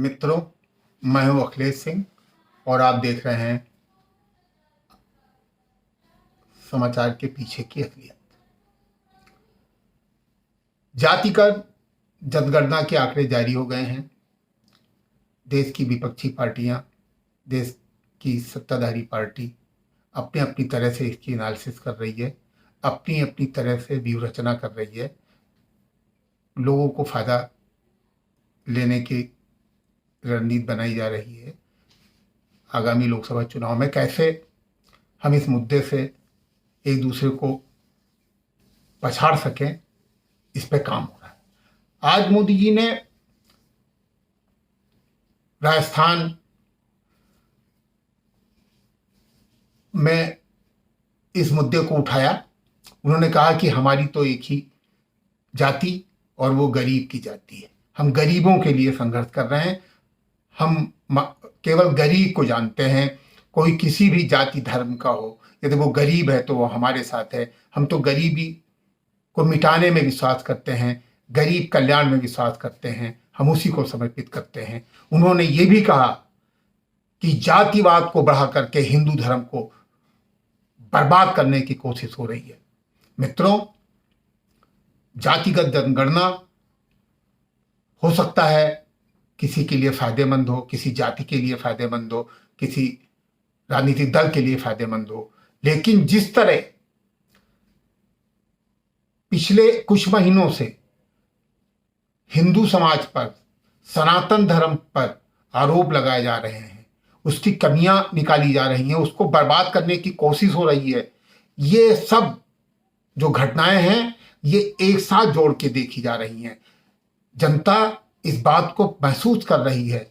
मित्रों, मैं हूं अखिलेश सिंह और आप देख रहे हैं समाचार के पीछे की असलियत। जातिगत जनगणना के आंकड़े जारी हो गए हैं। देश की विपक्षी पार्टियां, देश की सत्ताधारी पार्टी अपनी अपनी तरह से इसकी एनालिसिस कर रही है, अपनी अपनी तरह से व्यूह रचना कर रही है। लोगों को फायदा लेने की रणनीति बनाई जा रही है। आगामी लोकसभा चुनाव में कैसे हम इस मुद्दे से एक दूसरे को पछाड़ सकें, इस पे काम हो रहा है। आज मोदी जी ने राजस्थान में इस मुद्दे को उठाया। उन्होंने कहा कि हमारी तो एक ही जाति और वो गरीब की जाति है। हम गरीबों के लिए संघर्ष कर रहे हैं। हम केवल गरीब को जानते हैं, कोई किसी भी जाति धर्म का हो, यदि वो गरीब है तो वो हमारे साथ है। हम तो गरीबी को मिटाने में विश्वास करते हैं, गरीब कल्याण में विश्वास करते हैं, हम उसी को समर्पित करते हैं। उन्होंने ये भी कहा कि जातिवाद को बढ़ा करके हिंदू धर्म को बर्बाद करने की कोशिश हो रही है। मित्रों, जातिगत जनगणना हो सकता है किसी के लिए फायदेमंद हो, किसी जाति के लिए फायदेमंद हो, किसी राजनीतिक दल के लिए फायदेमंद हो, लेकिन जिस तरह पिछले कुछ महीनों से हिंदू समाज पर, सनातन धर्म पर आरोप लगाए जा रहे हैं, उसकी कमियां निकाली जा रही हैं, उसको बर्बाद करने की कोशिश हो रही है, ये सब जो घटनाएं हैं ये एक साथ जोड़ के देखी जा रही हैं। जनता इस बात को महसूस कर रही है।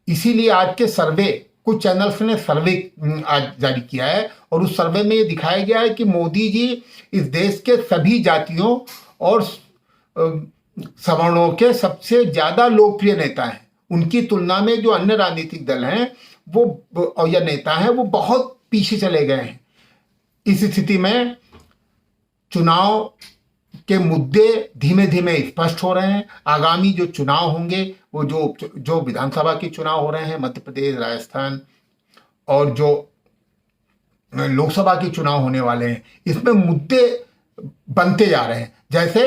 इसीलिए आज के सर्वे, कुछ चैनल्स ने सर्वे आज जारी किया है और उस सर्वे में ये दिखाया गया है कि मोदी जी इस देश के सभी जातियों और सवर्णों के सबसे ज्यादा लोकप्रिय नेता हैं। उनकी तुलना में जो अन्य राजनीतिक दल हैं वो और या नेता हैं वो बहुत पीछे चले गए हैं। इस स्थिति में चुनाव के मुद्दे धीमे धीमे स्पष्ट हो रहे हैं। आगामी जो चुनाव होंगे, वो जो विधानसभा के चुनाव हो रहे हैं मध्य प्रदेश, राजस्थान, और जो लोकसभा के चुनाव होने वाले हैं, इसमें मुद्दे बनते जा रहे हैं, जैसे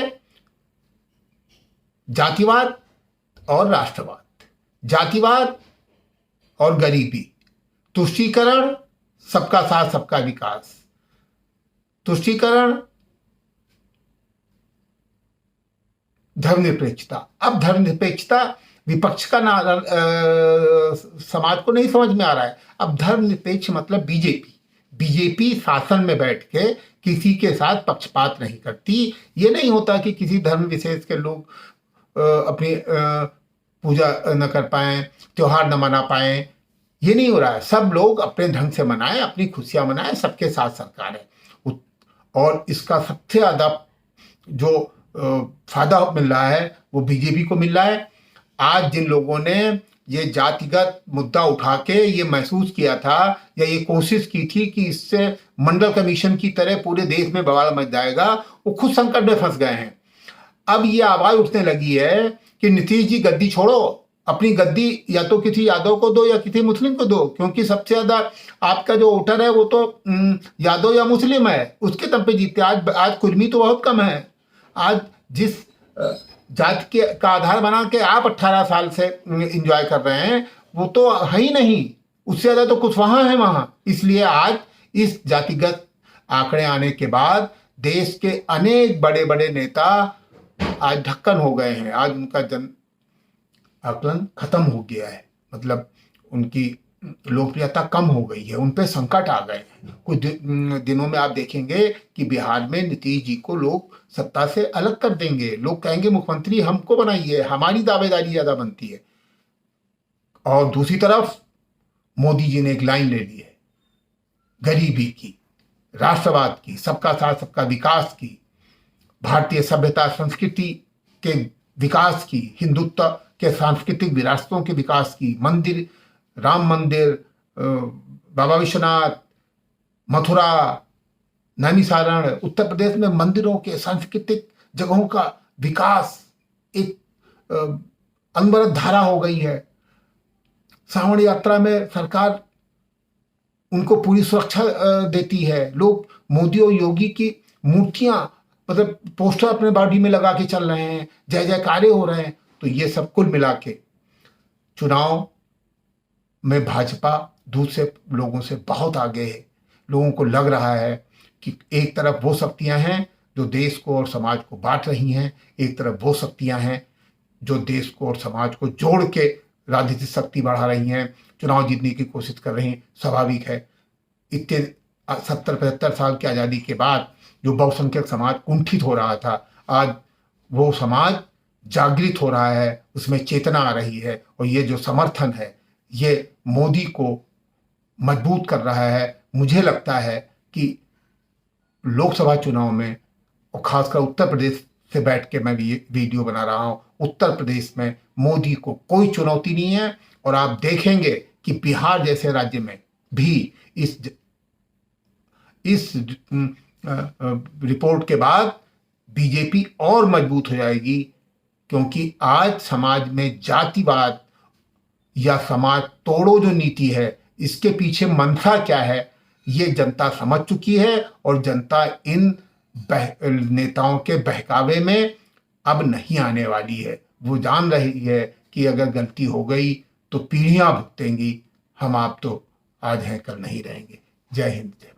जातिवाद और राष्ट्रवाद, जातिवाद और गरीबी, तुष्टीकरण, सबका साथ सबका विकास, तुष्टीकरण, धर्मनिरपेक्षता। अब धर्मनिरपेक्षता विपक्ष का समाज को नहीं समझ में आ रहा है। अब धर्मनिरपेक्ष मतलब बीजेपी शासन में बैठ के किसी के साथ पक्षपात नहीं करती। ये नहीं होता कि किसी धर्म विशेष के लोग अपनी पूजा न कर पाए, त्योहार न मना पाए, ये नहीं हो रहा है। सब लोग अपने ढंग से मनाएं, अपनी खुशियां मनाएं, सबके साथ सरकार है। और इसका सबसे ज्यादा जो फायदा मिल रहा है वो बीजेपी को मिल रहा है। आज जिन लोगों ने ये जातिगत मुद्दा उठा के ये महसूस किया था या ये कोशिश की थी कि इससे मंडल कमीशन की तरह पूरे देश में बवाल मच जाएगा, वो खुद संकट में फंस गए हैं। अब ये आवाज उठने लगी है कि नीतीश जी गद्दी छोड़ो, अपनी गद्दी या तो किसी यादव को दो या किसी मुस्लिम को दो, क्योंकि सबसे ज्यादा आपका जो वोटर है वो तो यादव या मुस्लिम है, उसके दम पे जीतते। आज कुर्मी तो बहुत कम है। आज जिस जाति का आधार बना के आप 18 साल से एंजॉय कर रहे हैं वो तो है ही नहीं, उससे ज्यादा तो कुछ वहां है वहां। इसलिए आज इस जातिगत आंकड़े आने के बाद देश के अनेक बड़े बड़े नेता आज ढक्कन हो गए हैं। आज उनका जन आकलन खत्म हो गया है, मतलब उनकी लोकप्रियता कम हो गई है, उन पे संकट आ गए हैं। कुछ दिनों में आप देखेंगे कि बिहार में नीतीश जी को लोग सत्ता से अलग कर देंगे। लोग कहेंगे मुख्यमंत्री हमको बनाइए, हमारी दावेदारी ज्यादा बनती है। और दूसरी तरफ मोदी जी ने एक लाइन ले ली है गरीबी की, राष्ट्रवाद की, सबका साथ सबका विकास की, भारतीय सभ्यता संस्कृति के विकास की, हिंदुत्व के सांस्कृतिक विरासतों के विकास की, मंदिर, राम मंदिर, बाबा विश्वनाथ, मथुरा, नैमिषारण, उत्तर प्रदेश में मंदिरों के सांस्कृतिक जगहों का विकास एक अनवरत धारा हो गई है। श्रावण यात्रा में सरकार उनको पूरी सुरक्षा देती है। लोग मोदी और योगी की मूर्तियां, मतलब पोस्टर अपने बॉडी में लगा के चल रहे हैं, जय जयकारे हो रहे हैं। तो ये सब कुल मिला के चुनाव में भाजपा दूसरे लोगों से बहुत आगे है। लोगों को लग रहा है कि एक तरफ वो शक्तियां हैं जो देश को और समाज को बांट रही हैं, एक तरफ वो शक्तियां हैं जो देश को और समाज को जोड़ के राजनीतिक शक्ति बढ़ा रही हैं, चुनाव जीतने की कोशिश कर रही हैं। स्वाभाविक है, इतने 70-75 साल की आज़ादी के बाद जो बहुसंख्यक समाज कुंठित हो रहा था, आज वो समाज जागृत हो रहा है, उसमें चेतना आ रही है। और ये जो समर्थन है ये मोदी को मजबूत कर रहा है। मुझे लगता है कि लोकसभा चुनाव में, और खासकर उत्तर प्रदेश से बैठ के मैं भी ये वीडियो बना रहा हूँ, उत्तर प्रदेश में मोदी को कोई चुनौती नहीं है। और आप देखेंगे कि बिहार जैसे राज्य में भी इस रिपोर्ट के बाद बीजेपी और मजबूत हो जाएगी, क्योंकि आज समाज में जातिवाद या समाज तोड़ो जो नीति है, इसके पीछे मंशा क्या है ये जनता समझ चुकी है। और जनता इन नेताओं के बहकावे में अब नहीं आने वाली है। वो जान रही है कि अगर गलती हो गई तो पीढ़ियां भुगतेंगी। हम आप तो आज हैं कल नहीं रहेंगे। जय हिंद, जय